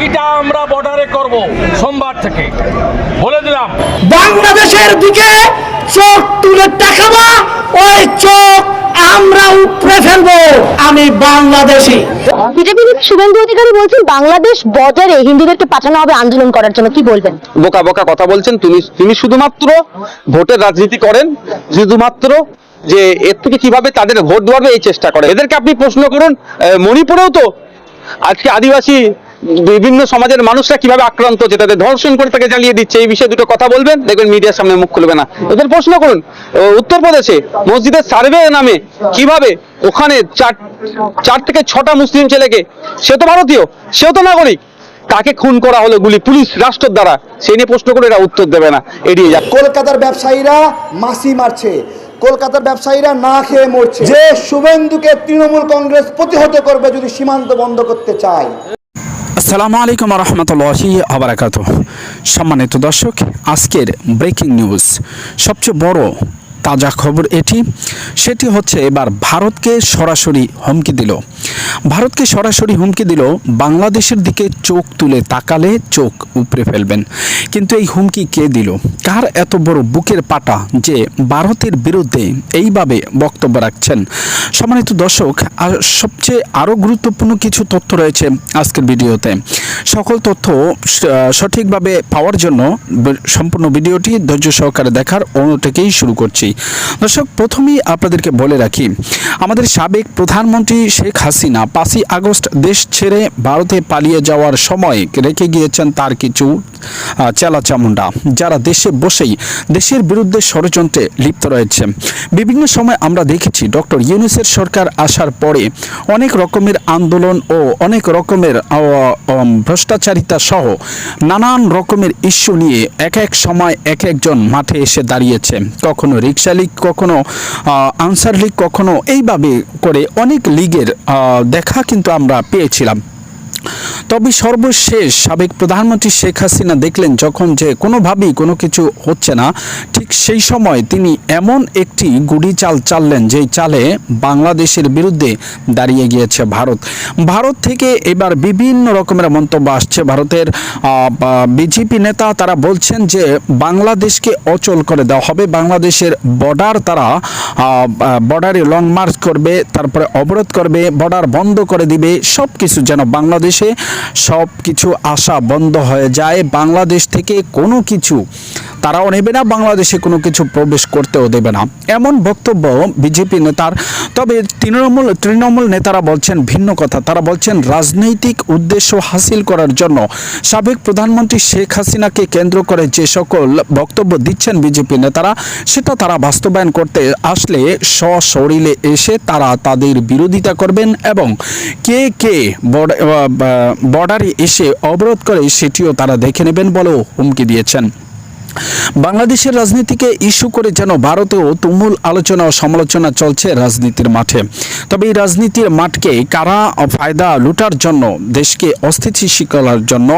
বাকিটা আমরা বর্ডারে করব সোমবার থেকে বলে দিলাম। বাংলাদেশের দিকে চোখ তুলে তাকাবা, ওই চোখ আমরা উপড়ে ফেলবো। আমি বাংলাদেশি। বিজেপি শুভেন্দু অধিকারী বলছেন বাংলাদেশ বর্ডারে হিন্দুদেরকে পাঠানো হবে আন্দোলন করার জন্য, কি বলবেন? বোকা বোকা কথা বলছেন। তিনি শুধুমাত্র ভোটের রাজনীতি করেন, শুধুমাত্র যে এর থেকে কিভাবে তাদের ভোট দেওয়াবে এই চেষ্টা করে। এদেরকে আপনি প্রশ্ন করুন, মণিপুরেও তো আজকে আদিবাসী বিভিন্ন সমাজের মানুষরা কিভাবে আক্রান্ত হচ্ছে, তাদের ধর্ষণ করে তাকে জ্বালিয়ে দিচ্ছে। এই বিষয়ে দুটো কথা বলবেন, দেখবেন মিডিয়ার সামনে মুখ খুলবে না। এদের প্রশ্ন করুন, উত্তরপ্রদেশে মসজিদের সার্ভে নামে কিভাবে ওখানে 4 থেকে 6টা মুসলিম ছেলেকে, সে তো ভারতীয়, সেও তো নাগরিক, তাকে খুন করা হলো গুলি পুলিশ রাষ্ট্রের দ্বারা। সেই নিয়ে প্রশ্ন করে এরা উত্তর দেবে না, এড়িয়ে যায়। কলকাতার ব্যবসায়ীরা মাসি মারছে, কলকাতার ব্যবসায়ীরা না খেয়ে মরছে। যে শুভেন্দুকে তৃণমূল কংগ্রেস প্রতিহত করবে যদি সীমান্ত বন্ধ করতে চায়। আসসালামু আলাইকুম রহমতুল্লাহি আবরাকাতুহ। সম্মানিত দর্শক, আজকের ব্রেকিং নিউজ, সবচেয়ে বড় তাজা খবর সেটি হচ্ছে এবার ভারতকে সরাসরি হুমকি দিল। ভারতকে সরাসরি হুমকি দিল, বাংলাদেশের দিকে চোখ তুলে তাকালে চোখ উপড়ে ফেলবেন। কিন্তু এই হুমকি কে দিল? কার এত বড় বুকের পাটা যে ভারতের বিরুদ্ধে এইভাবে বক্তব্য রাখছেন? সম্মানিত দর্শক, সবচেয়ে আরও গুরুত্বপূর্ণ কিছু তথ্য রয়েছে আজকের ভিডিওতে। সকল তথ্য সঠিকভাবে পাওয়ার জন্য সম্পূর্ণ ভিডিওটি ধৈর্য সহকারে দেখার অনুরোধকেই শুরু করছি। দর্শক, প্রথমেই আপনাদেরকে বলে রাখি, আমাদের সাবেক প্রধানমন্ত্রী শেখ হাসিনা 5ই আগস্ট দেশ ছেড়ে ভারতে পালিয়ে যাওয়ার সময় রেখে গিয়েছেন তার কিছু চেলাচামুন্ডা, যারা দেশে বসেই দেশের বিরুদ্ধে ষড়যন্ত্রে লিপ্ত রয়েছে। বিভিন্ন সময় আমরা দেখেছি ডক্টর ইউনূসের সরকার আসার পরে অনেক রকমের আন্দোলন ও অনেক রকমের ভ্রষ্টাচারিতা সহ নানান রকমের ইস্যু নিয়ে এক এক সময় এক একজন মাঠে এসে দাঁড়িয়েছে। কখনো রিক্সা লীগ, কখনো আনসার লীগ, কখনো এইভাবে করে অনেক লীগের দেখা কিন্তু আমরা পেয়েছিলাম। তবে সর্বশেষ সাবেক প্রধানমন্ত্রী শেখ হাসিনা দেখলেন যখন যে কোনোভাবেই কোনো কিছু হচ্ছে না, ঠিক সেই সময় তিনি এমন একটি গুড়ি চাল চাললেন যেই চালে বাংলাদেশের বিরুদ্ধে দাঁড়িয়ে গিয়েছে ভারত থেকে এবার বিভিন্ন রকমের মন্তব্য আসছে। ভারতের বিজেপি নেতা তারা বলছেন যে বাংলাদেশকে অচল করে দেওয়া হবে, বাংলাদেশের বর্ডার তারা বর্ডারে লং মার্চ করবে, তারপরে অবরোধ করবে, বর্ডার বন্ধ করে দিবে, সব কিছু যেন বাংলাদেশে সব কিছু আসা বন্ধ হয়ে যায়। বাংলাদেশ থেকে কোনো কিছু তারাও নেবে না, বাংলাদেশে কোনো কিছু প্রবেশ করতেও দেবে না, এমন বক্তব্য বিজেপি নেতার। তবে তৃণমূল নেতারা বলছেন ভিন্ন কথা। তারা বলছেন রাজনৈতিক উদ্দেশ্য হাসিল করার জন্য সাবেক প্রধানমন্ত্রী শেখ হাসিনাকে কেন্দ্র করে যে সকল বক্তব্য দিচ্ছেন বিজেপি নেতারা, সেটা তারা বাস্তবায়ন করতে আসলে সশরীরে এসে তারা তাদের বিরোধিতা করবেন এবং কে কে বর্ডারে এসে অবরোধ করে সেটিও তারা দেখে নেবেন বলেও হুমকি দিয়েছেন। বাংলাদেশের রাজনীতিকে ইস্যু করে যেন ভারতেও তুমুল আলোচনা ও সমালোচনা চলছে রাজনীতির মাঠে। তবে এই রাজনীতির মাঠকে কারা ফায়দা লুটার জন্য, দেশকে অস্থিতিশীল করার জন্য,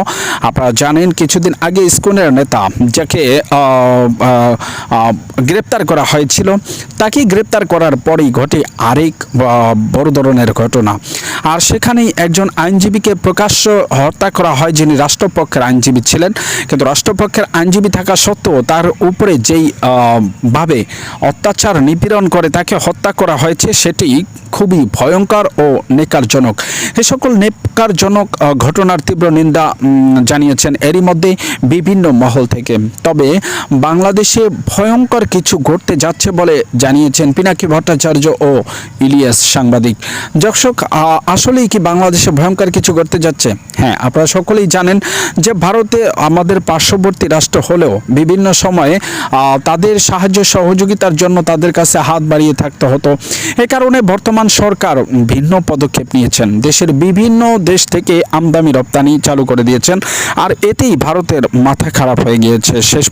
আপনারা জানেন কিছুদিন আগে ইসকনের নেতা যাকে গ্রেপ্তার করা হয়েছিল, তাকে গ্রেপ্তার করার পরেই ঘটে আরেক বড় ধরনের ঘটনা। আর সেখানেই একজন আইনজীবীকে প্রকাশ্য হত্যা করা হয়, যিনি রাষ্ট্রপক্ষের আইনজীবী ছিলেন। কিন্তু রাষ্ট্রপক্ষের আইনজীবী থাকা সত্ত্বেও তার উপরে যেই ভাবে অত্যাচার নিপীড়ন করে তাকে হত্যা করা হয়েছে, সেটি খুবই ভয়ঙ্কর ও নেকারজনক। এ সকল নেকারজনক ঘটনার তীব্র নিন্দা জানিয়েছেন এরই মধ্যে বিভিন্ন মহল থেকে। তবে বাংলাদেশে ভয়ঙ্কর কিছু ঘটতে যাচ্ছে বলে জানিয়েছেন পিনাকি ভট্টাচার্য ও ইলিয়াস সাংবাদিক। দর্শক, আসলেই কি বাংলাদেশে ভয়ঙ্কর কিছু ঘটতে যাচ্ছে? হ্যাঁ, আপনারা সকলেই জানেন যে ভারতে আমাদের পার্শ্ববর্তী রাষ্ট্র হলেও বিভিন্ন সময়ে তাদের সাহায্য সহযোগিতার জন্য তাদের কাছে হাত বাড়িয়ে থাকতে হতো। এ কারণে বর্তমান সরকার ভিন্ন পদক্ষেপ নিয়েছেন, দেশের বিভিন্ন দেশ থেকে আমদানি রপ্তানি চালু করে দিয়েছেন। আর এতেই ভারতের মাথা খারাপ হয়ে গিয়েছে। শেষ